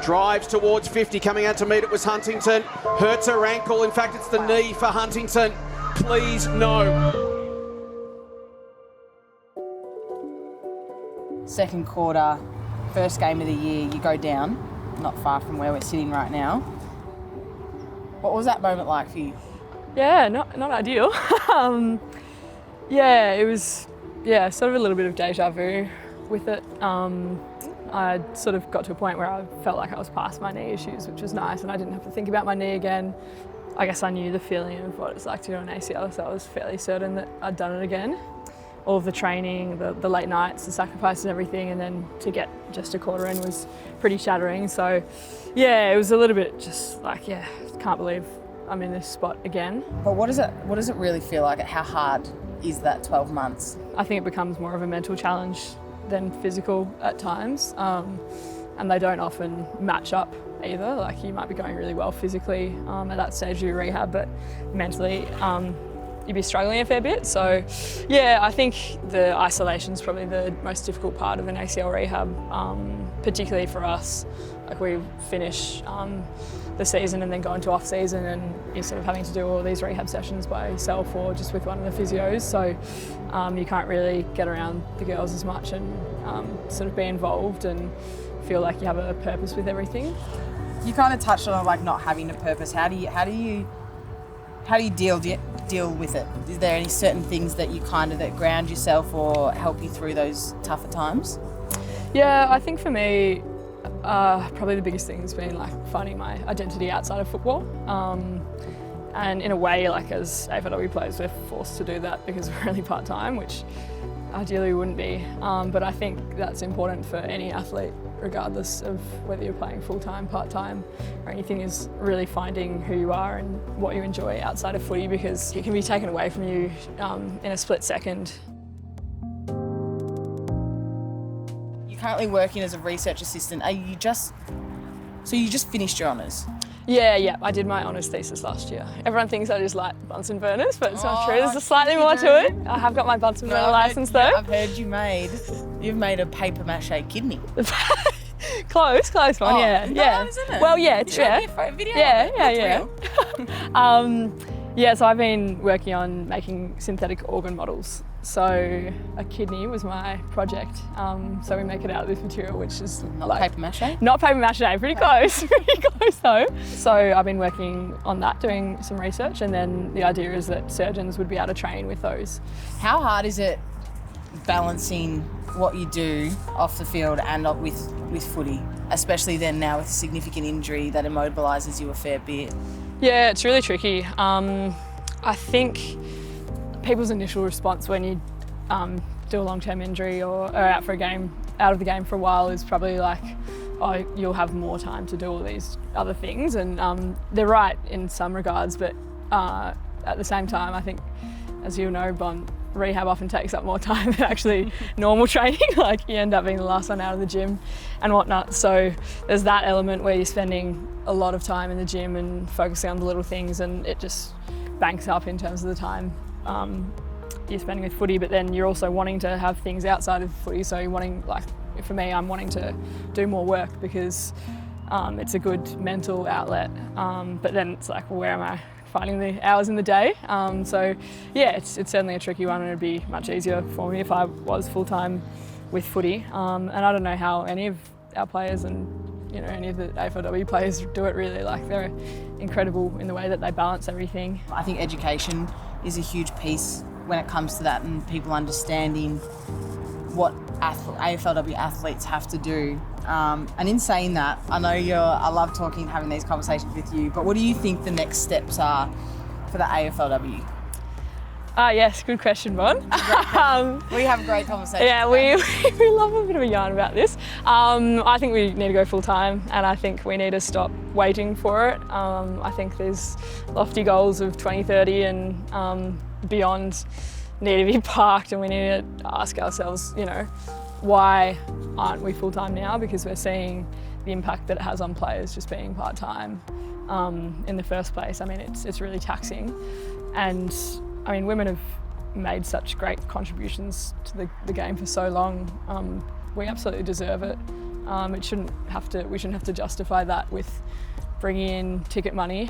Drives towards 50, coming out to meet it was Huntington. Hurts her ankle. In fact, it's the knee for Huntington. Please, no. Second quarter, first game of the year, you go down, not far from where we're sitting right now. What was that moment like for you? Yeah, not ideal. It was sort of a little bit of deja vu with it. I sort of got to a point where I felt like I was past my knee issues, which was nice, and I didn't have to think about my knee again. I guess I knew the feeling of what it's like to do an ACL, so I was fairly certain that I'd done it again. All of the training, the late nights, the sacrifice and everything, and then to get just a quarter in was pretty shattering. So yeah, it was a little bit just like, can't believe I'm in this spot again. But what does it really feel like? How hard is that 12 months? I think it becomes more of a mental challenge than physical at times, and they don't often match up either. Like, you might be going really well physically at that stage of your rehab, but mentally you'd be struggling a fair bit. So yeah, I think the isolation is probably the most difficult part of an ACL rehab, particularly for us. Like, we finish the season and then go into off season, and you're sort of having to do all these rehab sessions by yourself or just with one of the physios. So you can't really get around the girls as much and sort of be involved and feel like you have a purpose with everything. You kind of touched on like not having a purpose. How do you deal with it? Is there any certain things that you that ground yourself or help you through those tougher times? Yeah, I think for me, probably the biggest thing has been like finding my identity outside of football. And in a way, like, as AFLW players, we're forced to do that because we're really part-time, which ideally we wouldn't be. But I think that's important for any athlete, regardless of whether you're playing full-time, part-time or anything, is really finding who you are and what you enjoy outside of footy, because it can be taken away from you in a split second. You're currently working as a research assistant. You just finished your honours? Yeah, I did my honours thesis last year. Everyone thinks I just like Bunsen burners, but it's not true. There's slightly more to it. I have got my Bunsen burner licence though. I've heard you've made a paper mache kidney. Close one, yeah. Isn't it? Well, yeah, it's Video. Yeah. So I've been working on making synthetic organ models. So a kidney was my project. So we make it out of this material, which is not like paper mache? Not paper mache, pretty close. Pretty close though. So I've been working on that, doing some research, and then the idea is that surgeons would be able to train with those. How hard is it balancing what you do off the field and with footy, especially then now with a significant injury that immobilises you a fair bit? Yeah, it's really tricky. I think people's initial response when you do a long-term injury or are out of the game for a while is probably like, oh, you'll have more time to do all these other things, and they're right in some regards, but at the same time, I think, as you know, Bon, rehab often takes up more time than actually normal training. Like, you end up being the last one out of the gym and whatnot. So there's that element where you're spending a lot of time in the gym and focusing on the little things, and it just banks up in terms of the time you're spending with footy. But then you're also wanting to have things outside of footy. So you're wanting, like, for me, I'm wanting to do more work because it's a good mental outlet. But then it's like, well, where am I finding the hours in the day? So yeah, it's certainly a tricky one, and it'd be much easier for me if I was full-time with footy. And I don't know how any of our players and any of the AFLW players do it really. Like, they're incredible in the way that they balance everything. I think education is a huge piece when it comes to that, and people understanding what AFLW athletes have to do. And in saying that, I know I love having these conversations with you, but what do you think the next steps are for the AFLW? Yes, good question, Bon. We have great conversations. Yeah, we love a bit of a yarn about this. I think we need to go full time, and I think we need to stop waiting for it. I think there's lofty goals of 2030 and beyond need to be parked, and we need to ask ourselves, why aren't we full time now? Because we're seeing the impact that it has on players just being part time in the first place. I mean, it's really taxing, and I mean, women have made such great contributions to the game for so long. We absolutely deserve it. We shouldn't have to justify that with bringing in ticket money,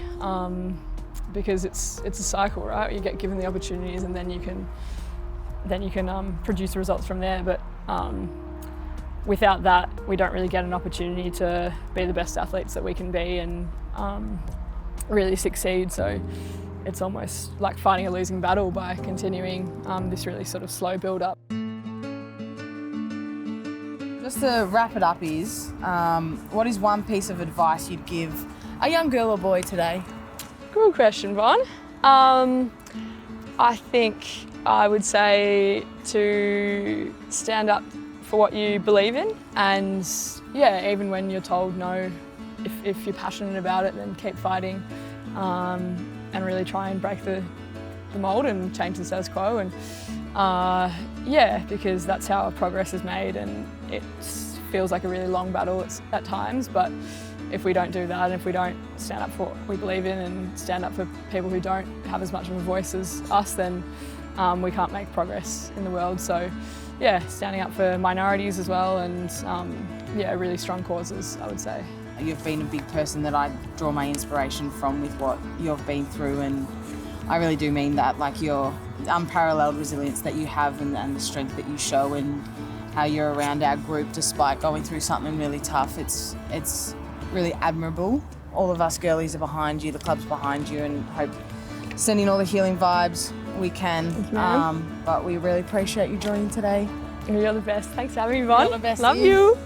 because it's a cycle, right? You get given the opportunities and then you can produce the results from there. But without that, we don't really get an opportunity to be the best athletes that we can be and really succeed. So it's almost like fighting a losing battle by continuing this really sort of slow build up. Just to wrap it up what is one piece of advice you'd give a young girl or boy today? Good question, Von. I think I would say to stand up for what you believe in, and yeah, even when you're told no, if you're passionate about it, then keep fighting, and really try and break the mould and change the status quo. And yeah, because that's how progress is made, and it feels like a really long battle at times, but if we don't do that, and if we don't stand up for what we believe in and stand up for people who don't have as much of a voice as us, then we can't make progress in the world. So yeah, standing up for minorities as well, and yeah, really strong causes, I would say. You've been a big person that I draw my inspiration from with what you've been through, and I really do mean that, like your unparalleled resilience that you have and the strength that you show, and how you're around our group despite going through something really tough. It's really admirable. All of us girlies are behind you, the club's behind you, and hope sending all the healing vibes we can. But we really appreciate you joining today. You're the best. Thanks for having me, Von. You're the best. Love you.